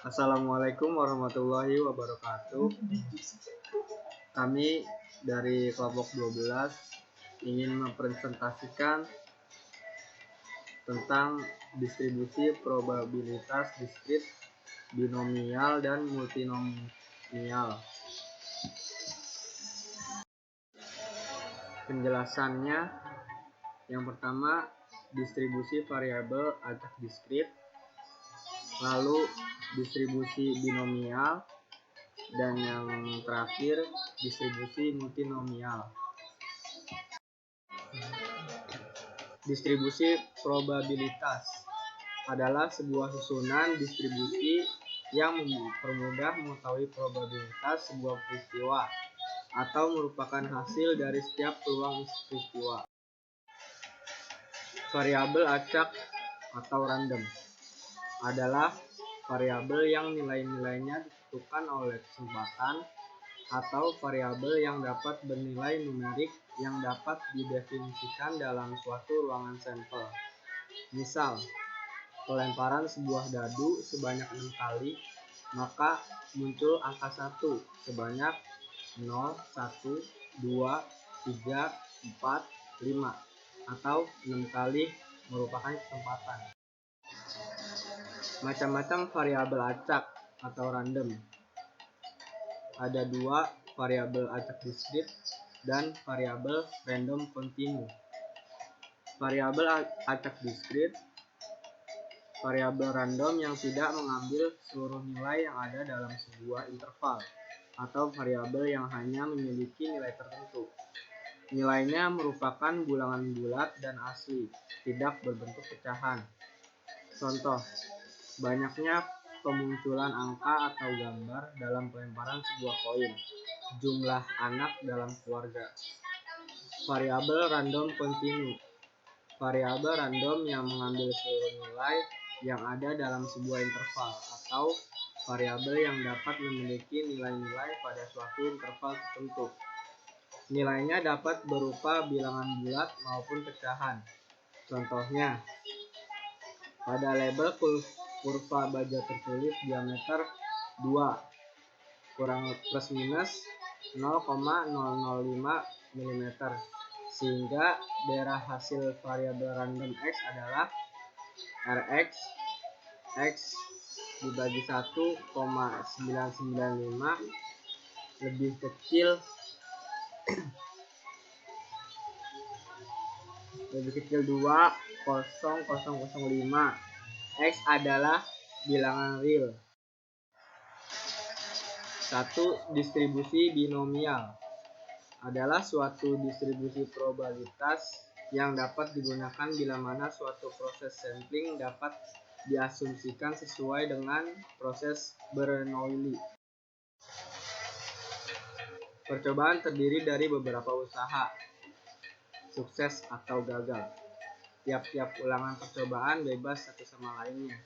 Assalamualaikum warahmatullahi wabarakatuh. Kami dari kelompok 12 ingin mempresentasikan tentang distribusi probabilitas diskrit, binomial, dan multinomial. Penjelasannya, yang pertama distribusi variabel acak diskrit, lalu distribusi binomial, dan yang terakhir distribusi multinomial. Distribusi probabilitas adalah sebuah susunan distribusi yang mempermudah mengetahui probabilitas sebuah peristiwa atau merupakan hasil dari setiap peluang peristiwa. Variabel acak atau random adalah variabel yang nilai-nilainya ditentukan oleh kesempatan atau variabel yang dapat bernilai numerik yang dapat didefinisikan dalam suatu ruangan sampel. Misal, pelemparan sebuah dadu sebanyak 6 kali, maka muncul angka 1 sebanyak 0, 1, 2, 3, 4, 5, atau 6 kali merupakan kesempatan. Macam-macam variabel acak atau random. Ada 2, variabel acak diskrit dan variabel random kontinu. Variabel acak diskrit, variabel random yang tidak mengambil seluruh nilai yang ada dalam sebuah interval, atau variabel yang hanya memiliki nilai tertentu. Nilainya merupakan bilangan bulat dan asli, tidak berbentuk pecahan. Contoh, banyaknya pemunculan angka atau gambar dalam pelemparan sebuah koin, jumlah anak dalam keluarga. Variabel random kontinu, variabel random yang mengambil seluruh nilai yang ada dalam sebuah interval, atau variabel yang dapat memiliki nilai-nilai pada suatu interval tertentu. Nilainya dapat berupa bilangan bulat maupun pecahan. Contohnya, pada label kurva baja tertulis diameter 2 kurang plus minus 0,005 mm, sehingga daerah hasil variabel random x adalah Rx x dibagi 1,995 lebih kecil 2,0005. X adalah bilangan real. 1. Distribusi binomial adalah suatu distribusi probabilitas yang dapat digunakan bila mana suatu proses sampling dapat diasumsikan sesuai dengan proses Bernoulli. Percobaan terdiri dari beberapa usaha, sukses atau gagal. Tiap-tiap ulangan percobaan bebas satu sama lainnya.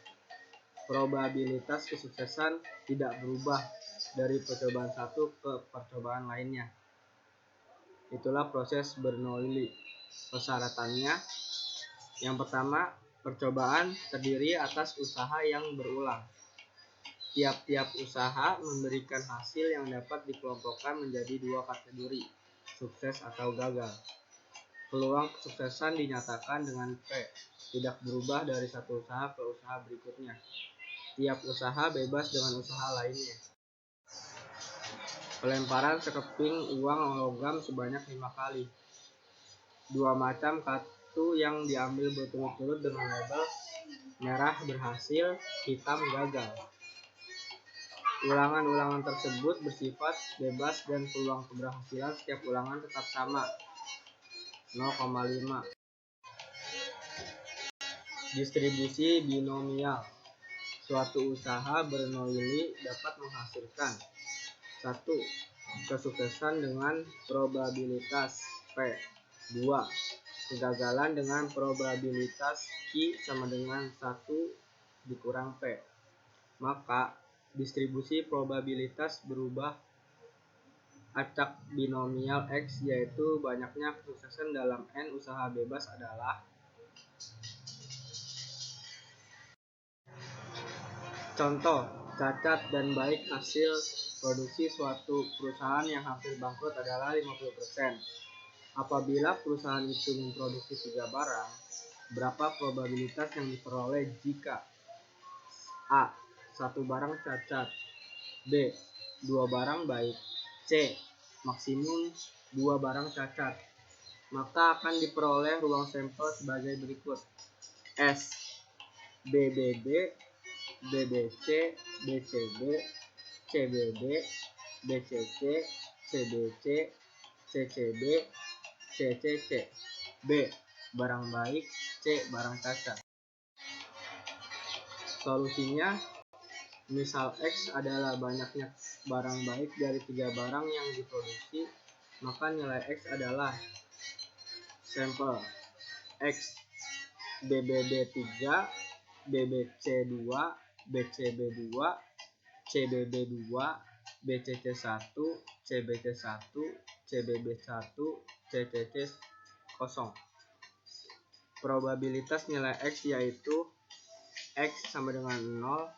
Probabilitas kesuksesan tidak berubah dari percobaan satu ke percobaan lainnya. Itulah proses Bernoulli. Persyaratannya, yang pertama, percobaan terdiri atas usaha yang berulang. Tiap-tiap usaha memberikan hasil yang dapat dikelompokkan menjadi 2 kategori, sukses atau gagal. Peluang kesuksesan dinyatakan dengan P, tidak berubah dari satu usaha ke usaha berikutnya. Tiap usaha bebas dengan usaha lainnya. Pelemparan sekeping uang logam sebanyak 5 kali. 2 macam kartu yang diambil berturut-turut dengan label merah berhasil, hitam gagal. Ulangan-ulangan tersebut bersifat bebas dan peluang keberhasilan setiap ulangan tetap sama, 0,5. Distribusi binomial. Suatu usaha Bernoulli dapat menghasilkan 1. Kesuksesan dengan probabilitas P. 2. Kegagalan dengan probabilitas Q sama dengan 1 dikurang P. Maka distribusi probabilitas berubah acak binomial X, yaitu banyaknya kesuksesan dalam N usaha bebas adalah Contoh, cacat dan baik hasil produksi suatu perusahaan yang hampir bangkrut adalah 50%. Apabila perusahaan itu memproduksi 3 barang, berapa probabilitas yang diperoleh jika A. 1 barang cacat, B. 2 barang baik, C. Maksimum 2 barang cacat. Maka akan diperoleh ruang sampel sebagai berikut: S. BBB, BBC, BCB, CBB, BCC, CBC, CCB, CCC. B. Barang baik, C. Barang cacat. Solusinya, misal X adalah banyaknya barang baik dari 3 barang yang diproduksi, maka nilai X adalah sampel X BBB 3, BBC 2, BCB 2, CBB 2, BCC 1, CBC 1, CBB 1, CCC 0. Probabilitas nilai X yaitu X sama dengan 0,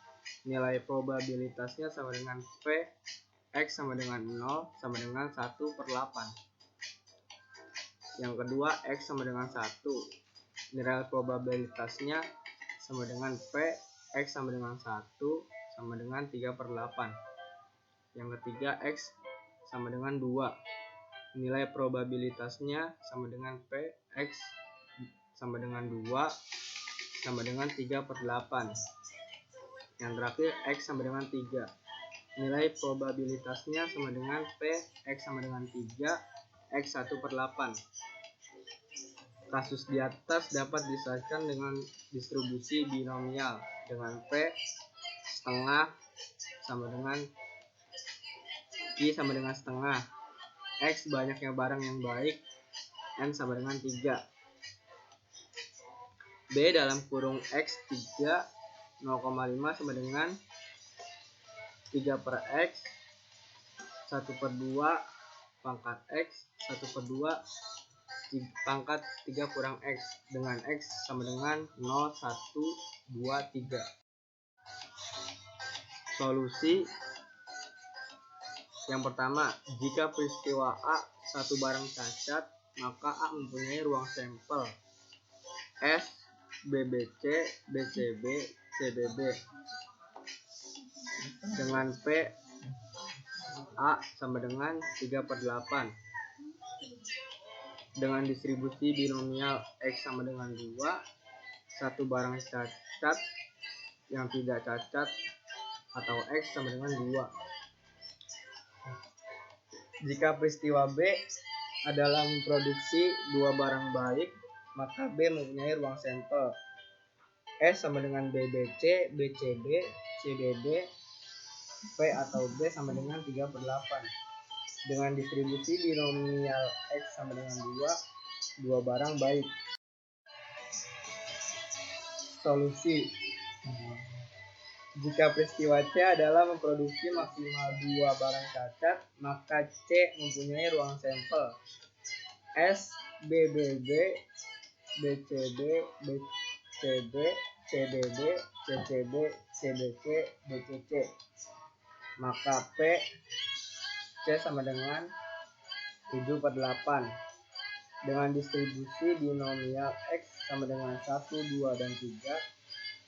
nilai probabilitasnya sama dengan P, X sama dengan 0 sama dengan 1/8. Yang kedua, X sama dengan 1, nilai probabilitasnya sama dengan P, X sama dengan 1 sama dengan 3/8. Yang ketiga, X sama dengan 2, nilai probabilitasnya sama dengan P, X sama dengan 2 sama dengan 3/8. Yang terakhir, X sama dengan 3, nilai probabilitasnya sama dengan P, X sama dengan 3, X 1/8. Kasus di atas dapat diselesaikan dengan distribusi binomial dengan P setengah sama dengan I sama dengan setengah, X banyaknya barang yang baik, N sama dengan 3. B dalam kurung X 3, 0,5 sama dengan 3/X, 1/2 pangkat X, 1/2 pangkat 3 kurang X, dengan X sama dengan 0, 1, 2, 3. Solusi yang pertama, jika peristiwa A 1 barang cacat, maka A mempunyai ruang sampel S, BBC, BCB, CBB dengan P A sama dengan 3/8. Dengan distribusi binomial X sama dengan 2, 1 barang cacat yang tidak cacat atau X sama dengan 2. Jika peristiwa B adalah memproduksi 2 barang baik, maka B mempunyai ruang sampel S sama dengan BBC, BCB, CBB, P atau B sama dengan 3/8. Dengan distribusi binomial X sama dengan 2 barang baik. Solusi, jika peristiwa C adalah memproduksi maksimal 2 barang cacat, maka C mempunyai ruang sampel S, BBB, BCB, BCB, CBB, CCB, CBC, BCC. Maka P C sama dengan 7/8. Dengan distribusi binomial X sama dengan 1, 2, dan 3,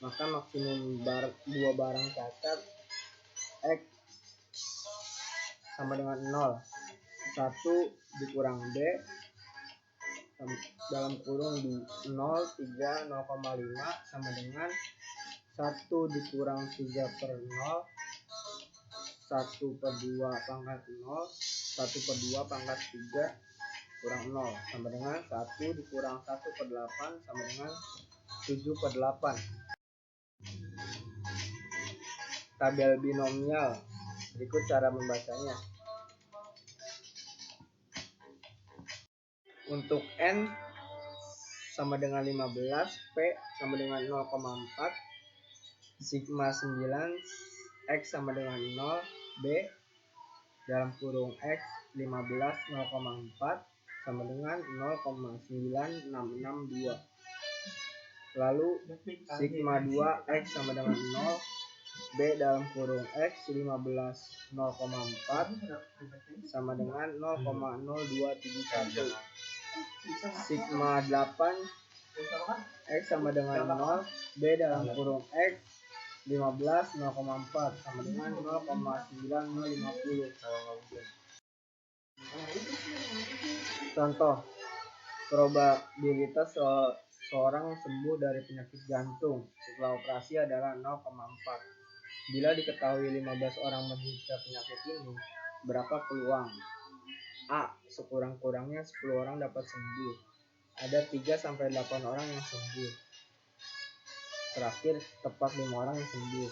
maka maksimum 2 barang cacat X sama dengan 0, 1 dikurang B dalam kurung 0, 3, 0,5 sama dengan 1 dikurang 3/0, 1/2 pangkat 0, 1/2 pangkat 3 kurang 0 sama dengan 1 dikurang 1/8 sama dengan 7/8. Tabel binomial, berikut cara membacanya. Untuk N sama dengan 15, P sama dengan 0,4, sigma 9, X sama dengan 0, B dalam kurung X 15, 0,4 sama dengan 0,9662. Lalu sigma 2 X sama dengan 0, B dalam kurung X 15 0,4 sama dengan 0,0271. Sigma 8 X sama dengan 0, B dalam kurung X 15 0,4 sama dengan 0,9050. Contoh, probabilitas seorang sembuh dari penyakit jantung setelah operasi adalah 0,4. Bila diketahui 15 orang menderita penyakit ini, berapa peluang? A. Sekurang-kurangnya 10 orang dapat sembuh. Ada 3-8 orang yang sembuh. Terakhir, tepat 5 orang yang sembuh.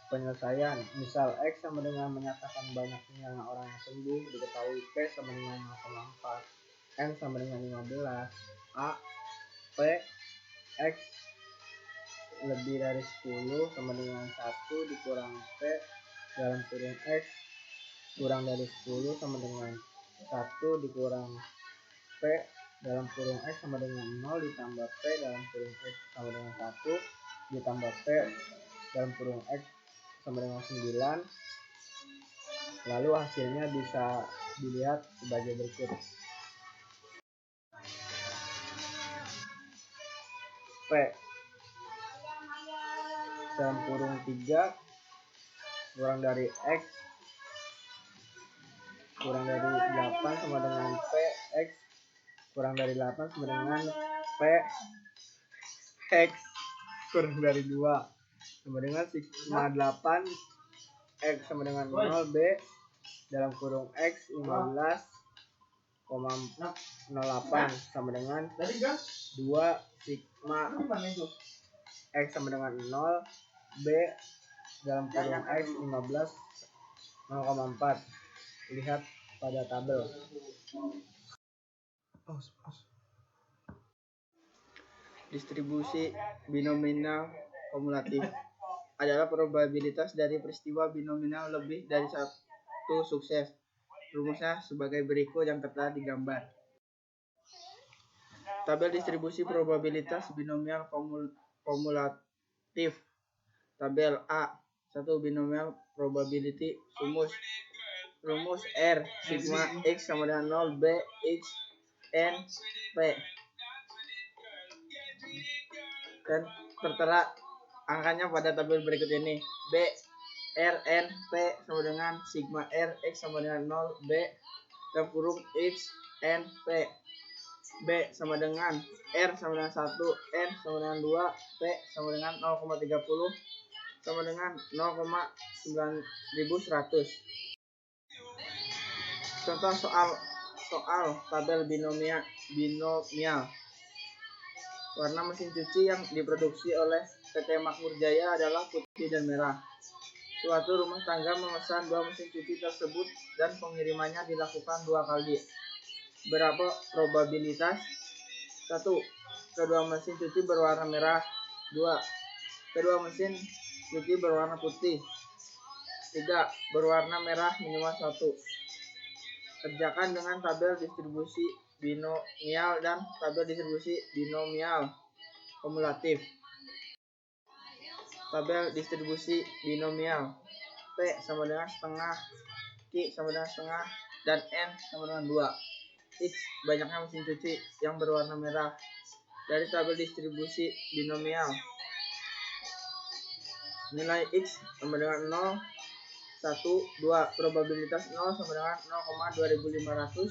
Penyelesaian, misal X sama dengan menyatakan banyaknya orang yang sembuh, diketahui P sama dengan 0,4, N sama dengan 15, A, P, X lebih dari 10 sama dengan 1 dikurang P dalam kurung X kurang dari 10 sama dengan 1 dikurang P dalam kurung X sama dengan 0 ditambah P dalam kurung X sama dengan 1 ditambah P dalam kurung X sama dengan 9. Lalu hasilnya bisa dilihat sebagai berikut. P dalam kurung 3 kurang dari X kurang dari 8 sama dengan P X kurang dari 8 sama dengan P X kurang dari 2 sama dengan sigma 8 X sama dengan 0 B dalam kurung X 15,08 sama dengan 2 sigma X sama dengan 0 B dalam kurung X 15 0,4. Lihat pada tabel. Distribusi binomial kumulatif adalah probabilitas dari peristiwa binomial lebih dari satu sukses. Rumusnya sebagai berikut yang tertera di gambar. Tabel distribusi probabilitas binomial kumulatif. Tabel A. 1. Binomial probability rumus R sigma X sama dengan 0 B X N P, dan tertera angkanya pada tabel berikut ini. B R N P sama dengan sigma R X sama dengan 0 B dalam kurung X N P. B sama dengan R sama dengan 1, N sama dengan 2, P sama dengan 0,30 sama dengan 0,9100. Contoh soal tabel binomial. Warna mesin cuci yang diproduksi oleh PT Makmur Jaya adalah putih dan merah. Suatu rumah tangga memesan 2 mesin cuci tersebut dan pengirimannya dilakukan 2 kali. Berapa probabilitas? 1. Kedua mesin cuci berwarna merah. 2. Kedua mesin cuci berwarna putih. 3. Berwarna merah minimal 1. Kerjakan dengan tabel distribusi binomial dan tabel distribusi binomial kumulatif. Tabel distribusi binomial. P sama dengan setengah, Q sama dengan setengah, dan N sama dengan 2. X banyaknya mesin cuci yang berwarna merah. Dari tabel distribusi binomial, nilai X sama dengan 0, 1, 2. Probabilitas 0 sama dengan 0,2500,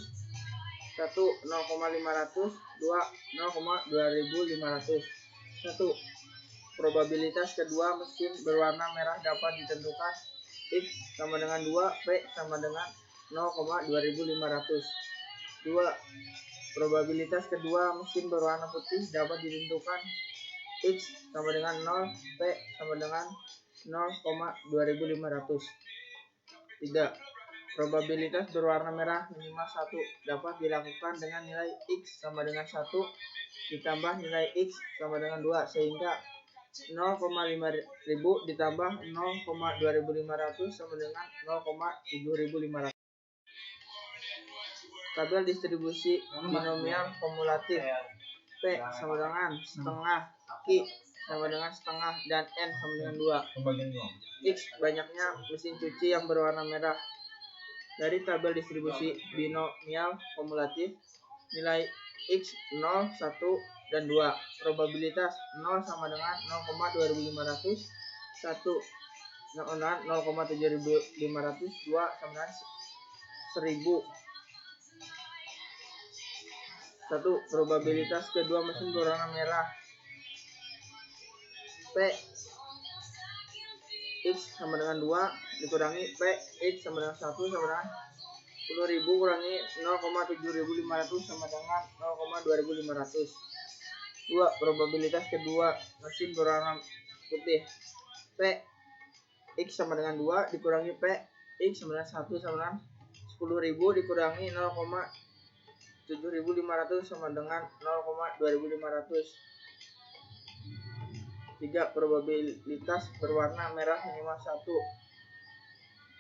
1, 0,500, 2, 0,2500. 1. Probabilitas kedua mesin berwarna merah dapat ditentukan. X sama dengan 2, P sama dengan 0,2500. 2. Probabilitas kedua mesin berwarna putih dapat ditentukan. X sama dengan 0, P sama dengan 0,2500. 3. Probabilitas berwarna merah minimal 1 dapat dilakukan dengan nilai X sama dengan 1 ditambah nilai X sama dengan 2, sehingga 0,5000 ditambah 0,2500 sama dengan 0,7500. Tabel distribusi binomial kumulatif. P sama dengan setengah, Q sama dengan setengah dan N sama dengan 2. X banyaknya mesin cuci yang berwarna merah. Dari tabel distribusi binomial kumulatif, nilai X 0, 1, dan 2. Probabilitas 0 sama dengan 0,2500, 1 sama dengan 0,7500, 2 sama dengan 1000. 1. Probabilitas kedua mesin berwarna merah. P X sama dengan 2 dikurangi P X sama dengan 1 sama dengan 10.000 kurangi 0,7500 sama dengan 0,2500. 2. Probabilitas kedua mesin berwarna putih. P X sama dengan 2 dikurangi P X sama dengan 1 sama dengan 10.000 dikurangi 0,7500 sama dengan 0,2500. 3. Probabilitas berwarna merah minimal 1.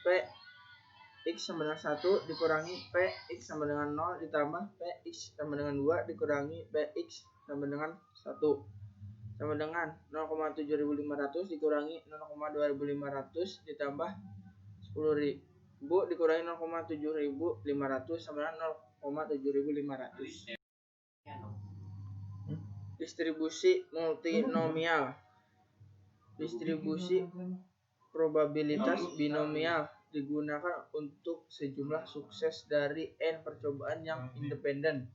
P X sama dengan 1 dikurangi P X sama dengan 0 ditambah P X sama dengan 2 dikurangi P X sama dengan 1 sama dengan 0,7500 dikurangi 0,2500 ditambah 10.000 dikurangi 0,7500 sama dengan 0,7500. Distribusi multinomial. Distribusi probabilitas binomial digunakan untuk sejumlah sukses dari N percobaan yang independen,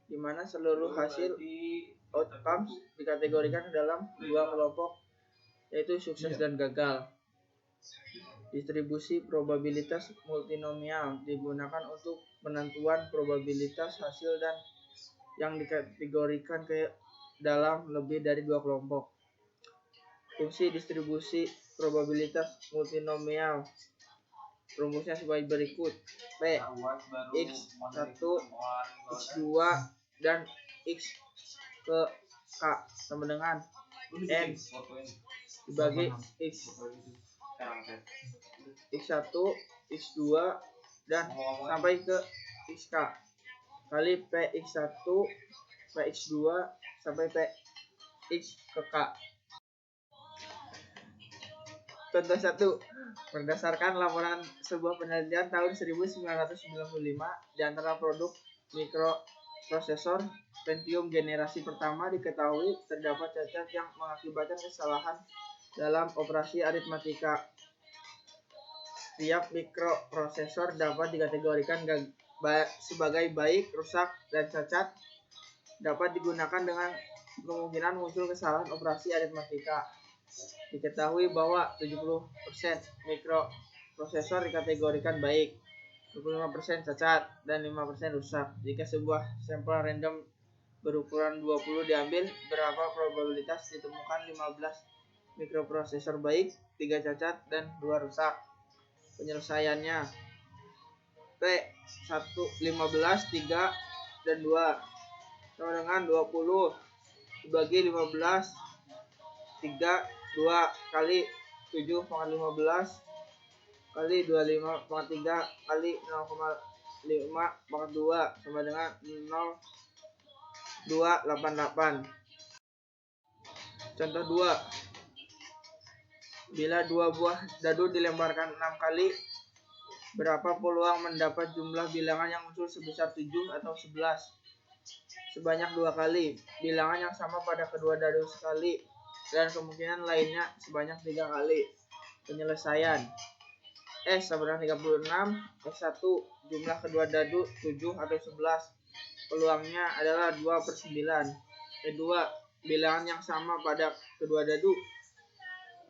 di mana seluruh hasil outcomes dikategorikan dalam dua kelompok, yaitu sukses dan gagal. Distribusi probabilitas multinomial digunakan untuk penentuan probabilitas hasil dan yang dikategorikan ke dalam lebih dari dua kelompok. Fungsi distribusi probabilitas multinomial. Rumusnya sebagai berikut. P X1, X2, dan X ke K sama dengan N dibagi X1, X2, dan sampai ke XK kali PX1, PX2, sampai PX ke K. Contoh 1. Berdasarkan laporan sebuah penelitian tahun 1995 di antara produk mikroprosesor Pentium generasi pertama diketahui terdapat cacat yang mengakibatkan kesalahan dalam operasi aritmatika. Setiap mikroprosesor dapat dikategorikan sebagai baik, rusak, dan cacat dapat digunakan dengan kemungkinan muncul kesalahan operasi aritmatika. Diketahui bahwa 70% mikroprosesor dikategorikan baik, 25% cacat, dan 5% rusak. Jika sebuah sampel random berukuran 20 diambil, berapa probabilitas ditemukan 15 mikroprosesor baik, 3 cacat, dan 2 rusak? Penyelesaiannya P 15, 3, dan 2 sama dengan 20 dibagi 15, 3, 2 kali 7 pangkat 15 kali 25 pangkat 3 kali 0,5 pangkat 2 sama dengan 0,288. Contoh 2. Bila 2 buah dadu dilemparkan 6 kali, berapa peluang mendapat jumlah bilangan yang muncul sebesar 7 atau 11? Sebanyak 2 kali. Bilangan yang sama pada kedua dadu sekali, dan kemungkinan lainnya sebanyak 3 kali. Penyelesaian S sama dengan 36, S1 jumlah kedua dadu 7 atau 11, peluangnya adalah 2/9. E2 bilangan yang sama pada kedua dadu,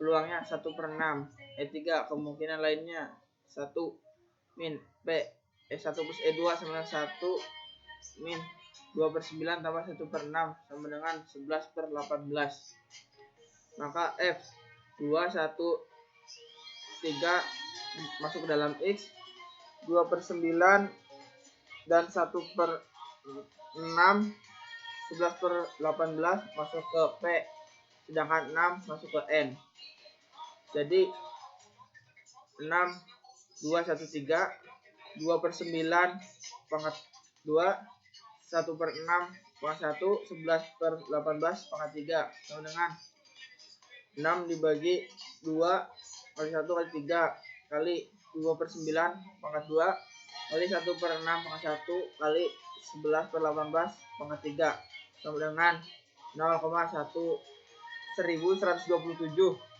peluangnya 1/6. E3 kemungkinan lainnya 1 min P E1 plus E2 sama dengan 1 min 2/9 tambah 1/6 sama dengan 11/18. Maka F 2, 1, 3 masuk ke dalam X, 2/9 dan 1/6, 11/18 masuk ke P, sedangkan 6 masuk ke N. Jadi 6, 2, 1, 3, 2/9 pangkat 2, 1/6 pangkat 1, 11/18 pangkat 3 sama dengan 6 dibagi 2 kali 1 kali 3 kali 2/9 pangkat 2 kali 1/6 pangkat 1 kali 11/18 pangkat 3 sama dengan 0,1127.